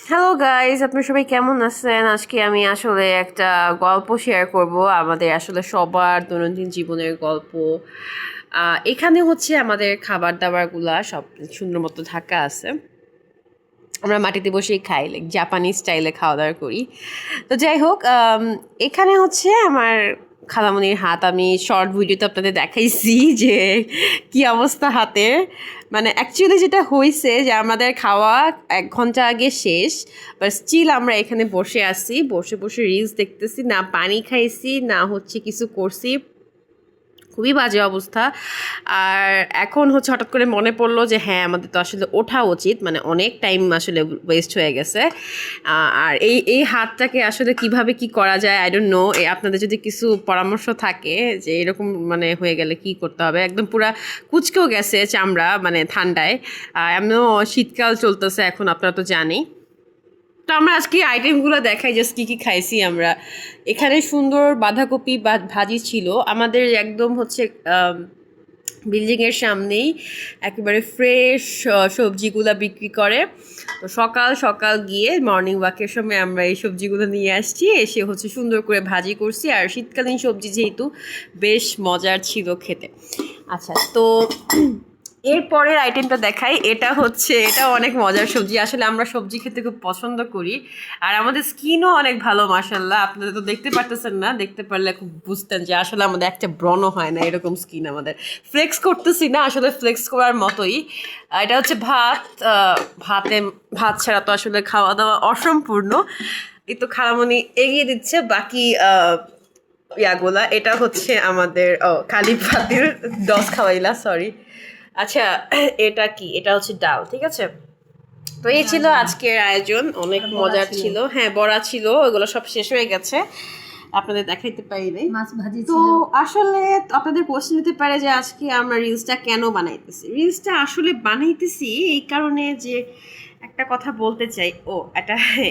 Hello guys, আপনারা সবাই কেমন আছেন? আজকে আমি আসলে একটা গল্প শেয়ার করব, আমাদের আসলে সবার দৈনন্দিন জীবনের গল্প। এখানে হচ্ছে আমাদের খাবার দাবারগুলা সব সুন্দর মতো ঢাকা আছে। আমরা মাটিতে বসেই খাই, লাইক জাপানি স্টাইলে খাওয়া দাওয়া করি। তো যাই হোক, এখানে হচ্ছে আমার খালামণির হাত, আমি শর্ট ভিডিওতে আপনাদের দেখাইছি যে কি অবস্থা হাতের। মানে অ্যাকচুয়ালি যেটা হয়েছে যে আমাদের খাওয়া 1 ঘন্টা আগে শেষ, বাট স্টিল আমরা এখানে বসে আছি, বসে বসে রিলস দেখতেছি, না পানি খাইছি না হচ্ছে কিছু করছি। খুবই বাজে অবস্থা। আর এখন হচ্ছে হঠাৎ করে মনে পড়লো যে হ্যাঁ, আমাদের তো আসলে ওঠা উচিত, মানে অনেক টাইম আসলে ওয়েস্ট হয়ে গেছে। আর এই হাতটাকে আসলে কিভাবে কি করা যায় আই ডোন্ট নো। আপনাদের যদি কিছু পরামর্শ থাকে যে এরকম মানে হয়ে গেলে কি করতে হবে। একদম পুরা কুচকেও গেছে চামড়া, মানে ঠান্ডায়। এমনিও শীতকাল চলতেছে এখন, আপনারা তো জানি। তো আমরা আজকে আইটেমগুলো দেখাই, জাস্ট কী কী খাইছি আমরা। এখানে সুন্দর বাঁধাকপি ভাজি ছিল আমাদের, একদম হচ্ছে বিল্ডিংয়ের সামনেই একেবারে ফ্রেশ সবজিগুলো বিক্রি করে। তো সকাল সকাল গিয়ে মর্নিং ওয়াকের সময় আমরা এই সবজিগুলো নিয়ে আসছি, এসে হচ্ছে সুন্দর করে ভাজি করছি। আর শীতকালীন সবজি যেহেতু বেশ মজার ছিল খেতে। আচ্ছা, তো এরপরের আইটেমটা দেখাই। এটা অনেক মজার সবজি, আসলে আমরা সবজি খেতে খুব পছন্দ করি। আর আমাদের স্কিনও অনেক ভালো, মাশাল্লাহ। আপনারা তো দেখতে পারতেছেন না, দেখতে পারলে খুব বুঝতেন যে আসলে আমাদের একটা ব্রণ হয় না, এরকম স্কিন আমাদের। ফ্লেক্স করতেছি না, আসলে ফ্লেক্স করার মতোই। এটা হচ্ছে ভাত। ভাত ছাড়া তো আসলে খাওয়া দাওয়া অসম্পূর্ণ। এই তো খালামণি এগিয়ে দিচ্ছে বাকি ইয়াগুলা। এটা হচ্ছে আমাদের কালি ভাতের 10 খাওয়াইলা, সরি। আচ্ছা, এটা কি? এটা হচ্ছে ডাল, ঠিক আছে। তো এই ছিল আজকের আয়োজন, অনেক মজার ছিল। হ্যাঁ, বড়া ছিল, ওগুলো সব শেষ হয়ে গেছে, আপনাদের দেখাইতে পারি নাই। মাছ ভাজি তো ছিল। আসলে আপনাদের প্রশ্ন হতে পারে যে আজকে আমরা রিলসটা কেন বানাইতেছি। রিলসটা আসলে বানাইতেছি এই কারণে যে একটা কথা বলতে চাই।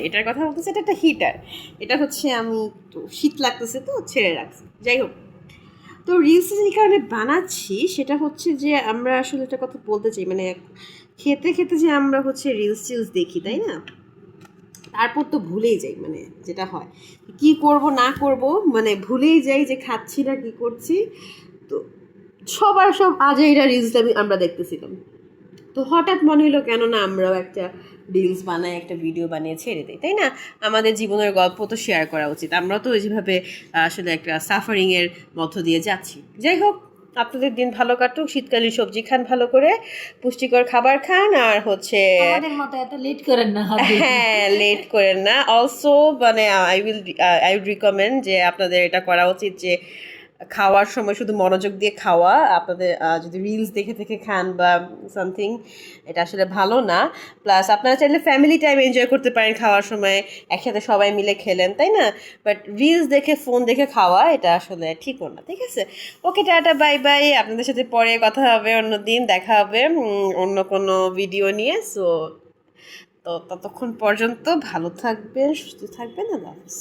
এটার কথা বলতেছি, এটা একটা হিটার। এটা হচ্ছে আমি একটু শীত লাগতেছে তো ছেড়ে রাখছি। যাই হোক, তো রিলস যে কারণে বানাচ্ছি সেটা হচ্ছে যে আমরা আসলে একটা কথা বলতে চাই, মানে খেতে খেতে যে আমরা হচ্ছে রিলস দেখি, তাই না? তারপর তো ভুলেই যাই, মানে যেটা হয় কি করব না করব, মানে ভুলেই যাই যে খাচ্ছি না কি করছি। তো সবার সব আজাইরা রিলস আমরা দেখতেছিলাম। তো হঠাৎ মনে হলো কেন না আমরাও একটা রিলস বানাই, একটা ভিডিও বানিয়ে ছেড়ে দিই, তাই না? আমাদের জীবনের গল্প তো শেয়ার করা উচিত। আমরা তো যেভাবে আসলে একটা সাফারিংয়ের মধ্য দিয়ে যাচ্ছি। যাই হোক, আপনাদের দিন ভালো কাটুক, শীতকালীন সবজি খান ভালো করে, পুষ্টিকর খাবার খান, আর হচ্ছে আমাদের মতো এত লেট করেন না হাত দিয়ে। হ্যাঁ, লেট করেন না। অলসো মানে আই উইল রিকমেন্ড যে আপনাদের এটা করা উচিত যে খাওয়ার সময় শুধু মনোযোগ দিয়ে খাওয়া। আপনাদের যদি রিলস দেখে দেখে খান বা সামথিং, এটা আসলে ভালো না। প্লাস আপনারা চাইলে ফ্যামিলি টাইম এনজয় করতে পারেন খাওয়ার সময়, একসাথে সবাই মিলে খেলেন, তাই না? বাট রিলস দেখে, ফোন দেখে খাওয়া এটা আসলে ঠিকও না, ঠিক আছে? ওকে, টাটা, বাই বাই। আপনাদের সাথে পরে কথা হবে, অন্য দিন দেখা হবে অন্য কোনো ভিডিও নিয়ে। সো তো ততক্ষণ পর্যন্ত ভালো থাকবেন, সুস্থ থাকবেন, আল্লাহ হাফেজ।